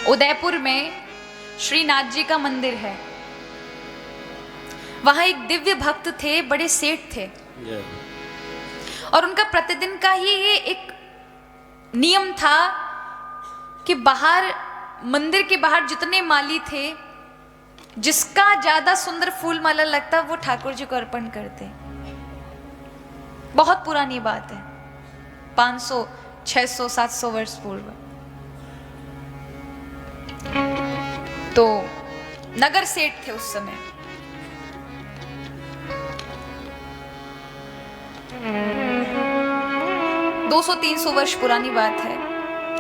उदयपुर में श्रीनाथ जी का मंदिर है। वहां एक दिव्य भक्त थे, बड़े सेठ थे, और उनका प्रतिदिन का ही ये एक नियम था कि बाहर, मंदिर के बाहर जितने माली थे, जिसका ज्यादा सुंदर फूल माला लगता वो ठाकुर जी को अर्पण करते। बहुत पुरानी बात है, 500, 600, 700 वर्ष पूर्व। तो नगर सेठ थे उस समय। दो 300 वर्ष पुरानी बात है।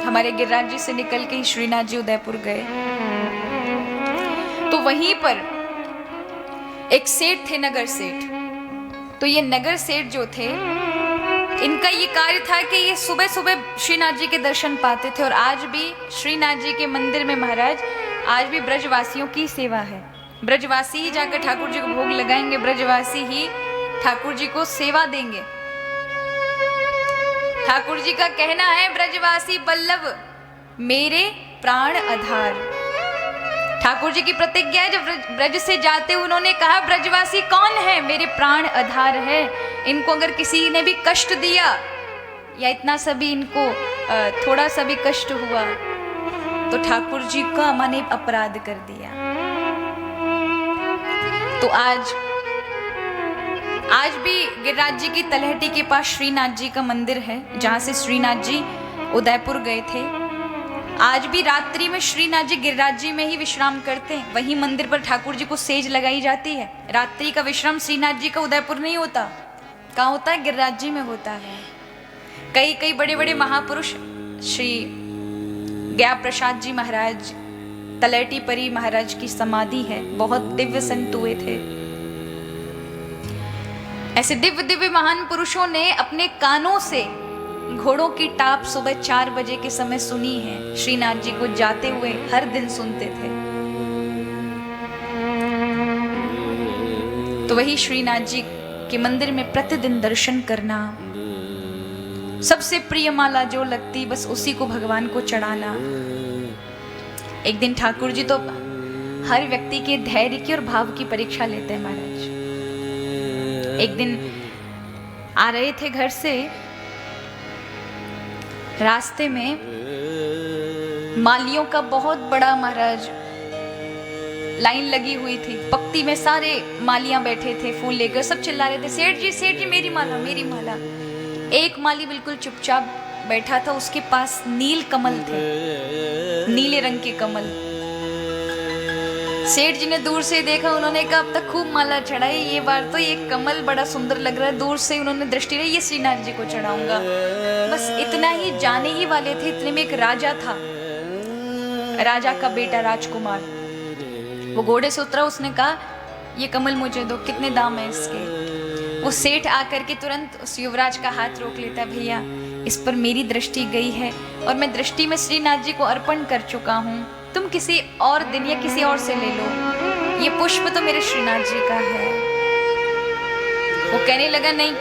हमारे गिरिराज जी से निकल के ही श्रीनाथ जी उदयपुर गए। तो वहीं पर एक सेठ थे, नगर सेठ। तो ये नगर सेठ जो थे, इनका ये कार्य था कि ये सुबह सुबह श्रीनाथ जी के दर्शन पाते थे। और आज भी श्रीनाथ जी के मंदिर में महाराज, आज भी ब्रजवासियों की सेवा है। ब्रजवासी ही जाकर ठाकुर जी को भोग लगाएंगे, ब्रजवासी ही ठाकुर जी को सेवा देंगे। ठाकुर जी का कहना है, ब्रजवासी बल्लभ मेरे प्राण आधार। ठाकुर जी की प्रतिज्ञा है, जब ब्रज से जाते उन्होंने कहा, ब्रजवासी कौन है? मेरे प्राण आधार है। इनको अगर किसी ने भी कष्ट दिया या इतना सा भी इनको थोड़ा सा भी कष्ट हुआ तो ठाकुर जी का मैंने अपराध कर दिया। तो आज भी गिरिराज जी की तलहटी के पास श्रीनाथ जी का मंदिर है, जहां से श्रीनाथ जी उदयपुर गए थे। आज भी रात्रि में श्रीनाथ जी गिरिराज जी में ही विश्राम करते हैं। वहीं मंदिर पर ठाकुर जी को सेज लगाई जाती है। रात्रि का विश्राम श्रीनाथ जी का उदयपुर नहीं होता, कहाँ होता है? गिरिराज जी में होता है। कई बड़े बड़े महापुरुष, श्री गया प्रसाद जी महाराज, तलहटी परी महाराज की समाधि है। बहुत दिव्य संत हुए थे। ऐसे दिव्य दिव्य महान पुरुषों ने अपने कानों से घोड़ों की टाप सुबह 4 बजे के समय सुनी है। श्रीनाथ जी को जाते हुए हर दिन सुनते थे। तो वही श्रीनाथ जी के मंदिर में प्रतिदिन दर्शन करना, सबसे प्रिय माला जो लगती बस उसी को भगवान को चढ़ाना। एक दिन ठाकुर जी तो हर व्यक्ति के धैर्य की और भाव की परीक्षा लेते हैं महाराज। एक दिन आ रहे थे घर से, रास्ते में मालियों का बहुत बड़ा महाराज लाइन लगी हुई थी। पंक्ति में सारे मालियां बैठे थे, फूल लेकर सब चिल्ला रहे थे, सेठ जी मेरी माला, मेरी माला। एक माली बिल्कुल चुपचाप बैठा था, उसके पास नील कमल थे, नीले रंग के कमल। सेठ जी ने दूर से देखा, उन्होंने कहा अब तक खूब माला चढ़ाई, ये बार तो ये कमल बड़ा सुंदर लग रहा है। दूर से उन्होंने दृष्टि रही, ये श्रीनाथ जी को चढ़ाऊंगा। बस इतना ही जाने ही वाले थे, इतने में एक राजा था, राजा का बेटा राजकुमार। वो घोड़े से उतरा, उसने कहा ये कमल मुझे दो, कितने दाम है इसके? वो सेठ आकर के तुरंत उस युवराज का हाथ रोक लेता, भैया इस पर मेरी दृष्टि गई है और मैं दृष्टि में श्रीनाथ जी को अर्पण कर चुका हूँ, तुम किसी और दिन या किसी और से ले लो, ये पुष्प तो मेरे श्रीनाथ जी का है। वो कहने लगा नहीं,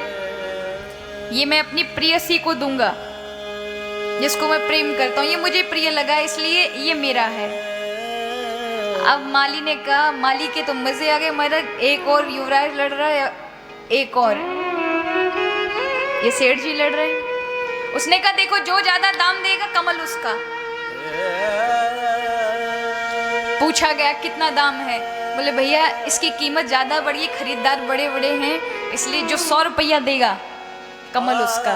ये मैं अपनी प्रियसी को दूंगा, जिसको मैं प्रेम करता हूँ, ये मुझे प्रिय लगा इसलिए ये मेरा है। अब माली ने कहा, माली के तो मजे आ गए, मगर एक और युवराज लड़ रहा है, एक और ये सेठ जी लड़ रहे हैं। उसने कहा देखो जो ज्यादा दाम देगा कमल उसका। पूछा गया कितना दाम है? बोले भैया इसकी कीमत ज्यादा बड़ी, खरीदार बड़े बड़े हैं, इसलिए जो 100 रुपया देगा कमल उसका।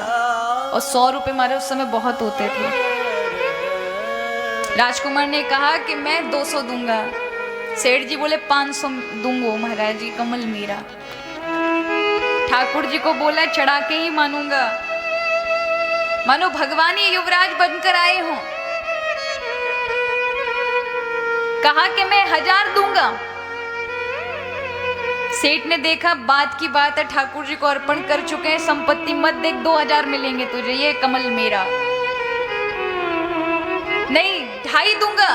और 100 रुपये मारे उस समय बहुत होते थे। राजकुमार ने कहा कि मैं 200 दूंगा। सेठ जी बोले 500 दूंगो महाराज जी, कमल मेरा। ठाकुर जी को बोला चढ़ा के ही मानूंगा, मानो भगवान ही युवराज बनकर आए हों। कहा कि मैं 1000 दूंगा। सेठ ने देखा बात की बात है, ठाकुर जी को अर्पण कर चुके हैं, संपत्ति मत देख, 2000 मिलेंगे तुझे, ये कमल मेरा। नहीं 2.5 दूंगा।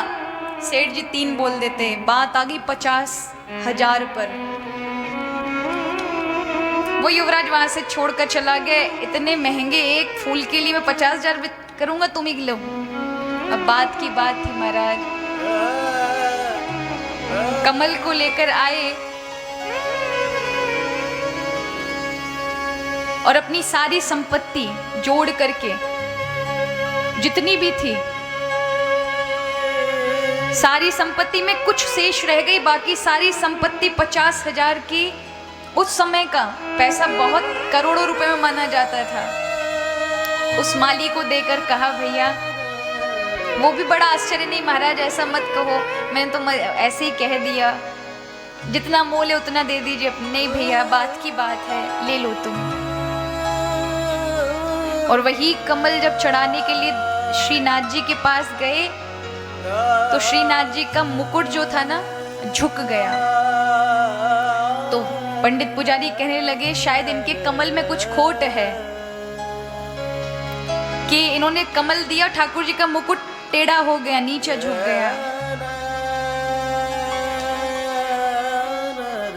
सेठ जी 3 बोल देते, बात आ गई 50,000 पर। वो युवराज वहां से छोड़कर चला गया। इतने महंगे एक फूल के लिए मैं 50,000 करूंगा, तुम ही लो। अब बात की बात थी महाराज, कमल को लेकर आए और अपनी सारी संपत्ति जोड़ करके, जितनी भी थी सारी संपत्ति में कुछ शेष रह गई, बाकी सारी संपत्ति 50,000 की, उस समय का पैसा बहुत करोड़ों रुपए में माना जाता था, उस माली को देकर कहा भैया, वो भी बड़ा आश्चर्य, नहीं महाराज ऐसा मत कहो, मैंने तो ऐसे ही कह दिया, जितना मोल है उतना दे दीजिए। नहीं भैया, बात की बात है, ले लो तुम। और वही कमल जब चढ़ाने के लिए श्रीनाथ जी के पास गए तो श्रीनाथ जी का मुकुट जो था ना, झुक गया। तो पंडित पुजारी कहने लगे शायद इनके कमल में कुछ खोट है कि इन्होंने कमल दिया, ठाकुर जी का मुकुट टेढ़ा हो गया, नीचे झुक गया।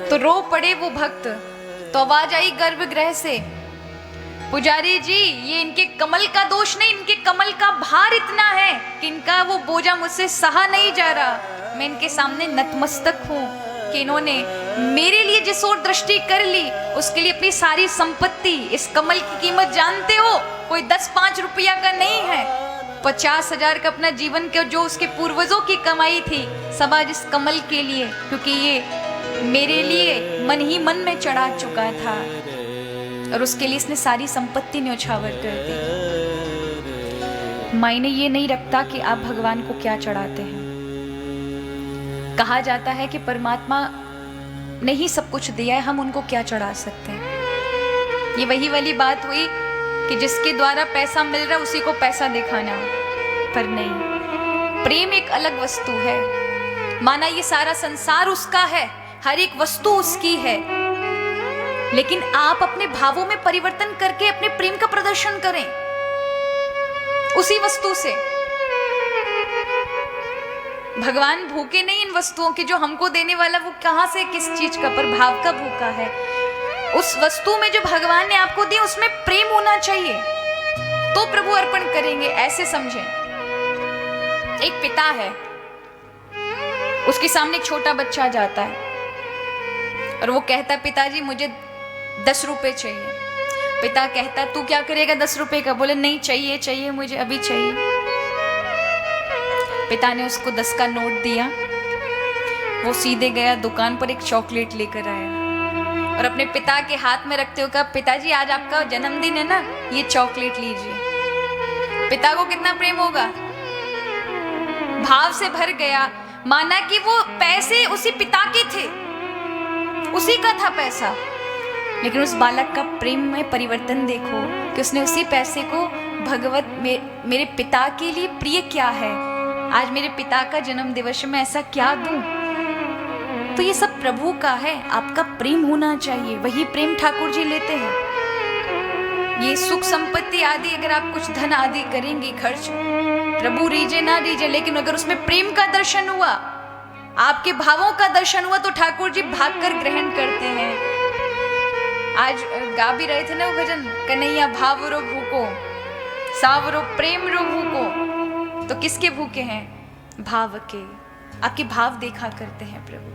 तो रो पड़े वो भक्त। तो आवाज आई गर्भगृह से, पुजारी जी ये इनके कमल का दोष नहीं, इनके कमल का भार इतना है कि इनका वो बोझा मुझसे सहा नहीं जा रहा। मैं इनके सामने नतमस्तक हूँ कि इन्होंने मेरे लिए जिस ओर दृष्टि कर ली उसके लिए अपनी सारी संपत्ति, इस कमल की कीमत जानते हो, कोई 10-5 रुपया का नहीं है, 50,000 का अपना जीवन के जो उसके पूर्वजों की कमाई थी, सब आज इस कमल के लिए, क्योंकि ये मेरे लिए मन ही मन में चढ़ा चुका था और उसके लिए इसने सारी संपत्ति न्यौछावर कर दी। मायने ये नहीं रखता कि आप भगवान को क्या चढ़ाते हैं। कहा जाता है कि परमात्मा ने ही सब कुछ दिया है, हम उनको क्या चढ़ा सकते हैं। ये वही वाली बात हुई कि जिसके द्वारा पैसा मिल रहा है उसी को पैसा दिखाना, पर नहीं, प्रेम एक अलग वस्तु है। माना ये सारा संसार उसका है, हर एक वस्तु उसकी है, लेकिन आप अपने भावों में परिवर्तन करके अपने प्रेम का प्रदर्शन करें उसी वस्तु से। भगवान भूखे नहीं इन वस्तुओं के, जो हमको देने वाला वो कहां से, किस चीज का, पर भाव का भूखा है। उस वस्तु में जो भगवान ने आपको दी उसमें प्रेम होना चाहिए, तो प्रभु अर्पण करेंगे, ऐसे समझें। एक पिता है, उसके सामने एक छोटा बच्चा जाता है और वो कहता है पिताजी मुझे 10 रुपए चाहिए। पिता कहता तू क्या करेगा 10 रुपए का? बोले नहीं चाहिए चाहिए मुझे, अभी चाहिए। पिता ने उसको 10 का नोट दिया, वो सीधे गया दुकान पर, एक चॉकलेट लेकर आया और अपने पिता के हाथ में रखते हुए कहा पिताजी आज आपका जन्मदिन है ना, ये चॉकलेट लीजिए। पिता को कितना प्रेम होगा, भाव से भर गया, माना कि वो पैसे उसी पिता के थे, उसी का था पैसा, लेकिन उस बालक का प्रेम में परिवर्तन देखो कि उसने उसी पैसे को भगवत मेरे पिता के लिए प्रिय क्या है, आज मेरे पिता का जन्म दिवस में ऐसा क्या दूं। तो ये सब प्रभु का है, आपका प्रेम होना चाहिए, वही प्रेम ठाकुर जी लेते हैं। ये सुख संपत्ति आदि अगर आप कुछ धन आदि करेंगे खर्च, प्रभु रीजे ना रीजे, लेकिन अगर उसमें प्रेम का दर्शन हुआ, आपके भावों का दर्शन हुआ, तो ठाकुर जी भागकर ग्रहण करते हैं। आज गा भी रहे थे ना वो भजन, कन्हैया भाव रो भूको सावरो प्रेम रो भूको, तो किसके भूखे हैं? भाव के। आपके भाव देखा करते हैं प्रभु।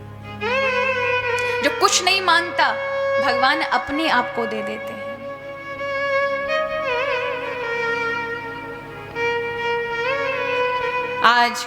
जो कुछ नहीं मांगता भगवान अपने आप को दे देते हैं। आज